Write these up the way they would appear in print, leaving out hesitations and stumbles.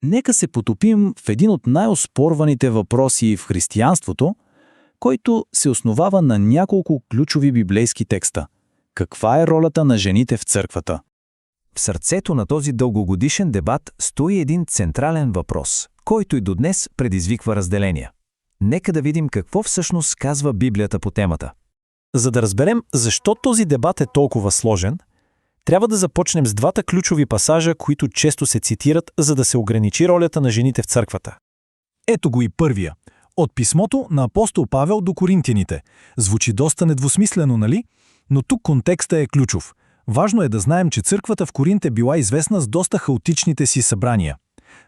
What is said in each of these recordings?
Нека се потопим в един от най-оспорваните въпроси в християнството, който се основава на няколко ключови библейски текста. Каква е ролята на жените в църквата? В сърцето на този дългогодишен дебат стои един централен въпрос, който и до днес предизвиква разделения. Нека да видим какво всъщност казва Библията по темата. За да разберем защо този дебат е толкова сложен, трябва да започнем с двата ключови пасажа, които често се цитират, за да се ограничи ролята на жените в църквата. Ето го и първия. От писмото на апостол Павел до коринтяните. Звучи доста недвусмислено, нали? Но тук контекстът е ключов. Важно е да знаем, че църквата в Коринт е била известна с доста хаотичните си събрания.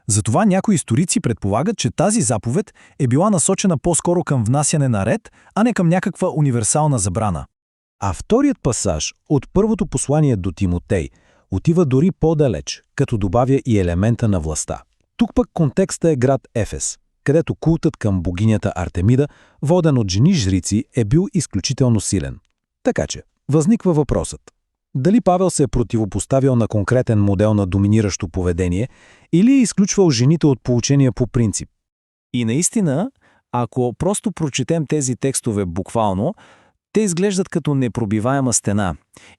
Затова някои историци предполагат, че тази заповед е била насочена по-скоро към внасяне на ред, а не към някаква универсална забрана. А вторият пасаж от първото послание до Тимотей отива дори по-далеч, като добавя и елемента на властта. Тук пък контекстът е град Ефес, където култът към богинята Артемида, воден от жени-жрици, е бил изключително силен. Така че, възниква въпросът. Дали Павел се е противопоставил на конкретен модел на доминиращо поведение или е изключвал жените от поучения по принцип? И наистина, ако просто прочетем тези текстове буквално, те изглеждат като непробиваема стена.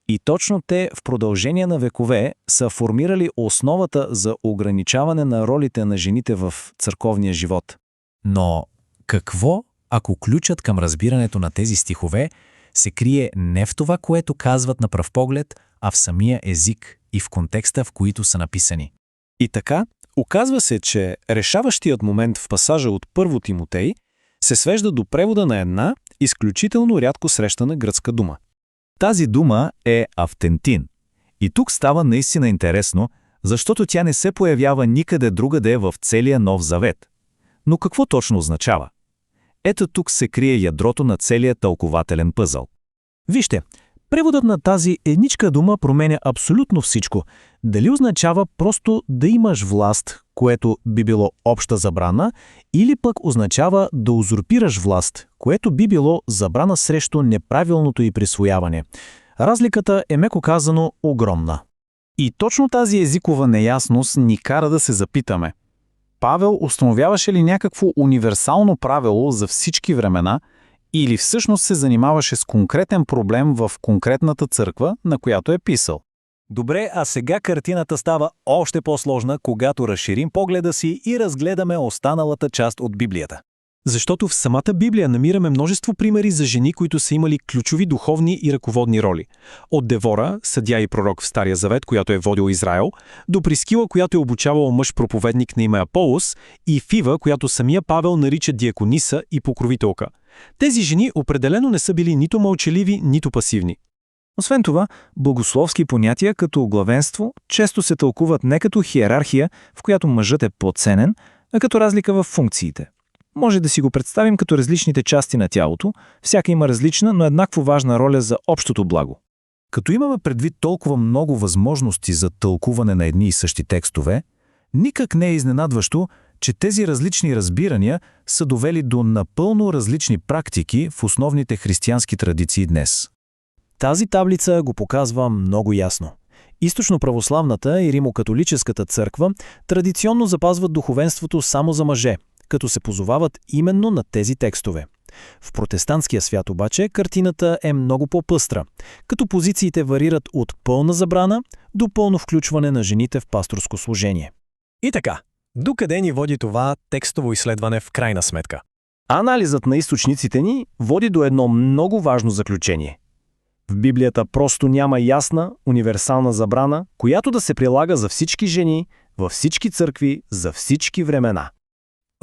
И точно те в продължение на векове са формирали основата за ограничаване на ролите на жените в църковния живот. Но какво, ако ключът към разбирането на тези стихове се крие не в това, което казват на пръв поглед, а в самия език и в контекста, в които са написани? И така, оказва се, че решаващият момент в пасажа от първо Тимотей се свежда до превода на една изключително рядко срещана гръцка дума. Тази дума е автентин. И тук става наистина интересно, защото тя не се появява никъде другаде в целия Нов Завет. Но какво точно означава? Ето тук се крие ядрото на целия тълкователен пъзъл. Вижте, преводът на тази едничка дума променя абсолютно всичко. Дали означава просто да имаш власт, което би било обща забрана, или пък означава да узурпираш власт, което би било забрана срещу неправилното й присвояване. Разликата е, меко казано, огромна. И точно тази езикова неясност ни кара да се запитаме. Павел установяваше ли някакво универсално правило за всички времена, или всъщност се занимаваше с конкретен проблем в конкретната църква, на която е писал? Добре, а сега картината става още по-сложна, когато разширим погледа си и разгледаме останалата част от Библията. Защото в самата Библия намираме множество примери за жени, които са имали ключови духовни и ръководни роли. От Девора, съдия и пророк в Стария Завет, която е водил Израел, до Прискила, която е обучавал мъж-проповедник на име Аполос, и Фива, която самия Павел нарича диакониса и покровителка. Тези жени определено не са били нито мълчаливи, нито пасивни. Освен това, богословски понятия като главенство често се тълкуват не като хиерархия, в която мъжът е по-ценен, а като разлика в функциите. Може да си го представим като различните части на тялото, всяка има различна, но еднакво важна роля за общото благо. Като имаме предвид толкова много възможности за тълкуване на едни и същи текстове, никак не е изненадващо, че тези различни разбирания са довели до напълно различни практики в основните християнски традиции днес. Тази таблица го показва много ясно. Източно-православната и римокатолическата църква традиционно запазват духовенството само за мъже, като се позовават именно на тези текстове. В протестантския свят обаче картината е много по-пъстра, като позициите варират от пълна забрана до пълно включване на жените в пасторско служение. И така, докъде ни води това текстово изследване в крайна сметка? Анализът на източниците ни води до едно много важно заключение. В Библията просто няма ясна, универсална забрана, която да се прилага за всички жени, във всички църкви, за всички времена.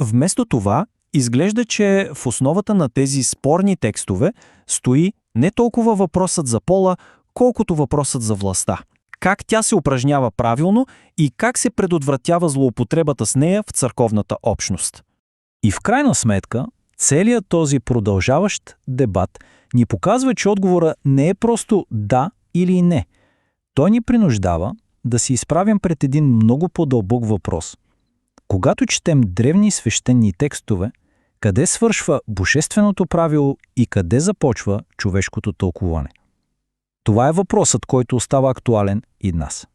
Вместо това, изглежда, че в основата на тези спорни текстове стои не толкова въпросът за пола, колкото въпросът за властта. Как тя се упражнява правилно и как се предотвратява злоупотребата с нея в църковната общност. И в крайна сметка, целият този продължаващ дебат ни показва, че отговора не е просто да или не. Той ни принуждава да се изправим пред един много по-дълбок въпрос. Когато четем древни свещени текстове, къде свършва божественото правило и къде започва човешкото тълкуване? Това е въпросът, който остава актуален и днес.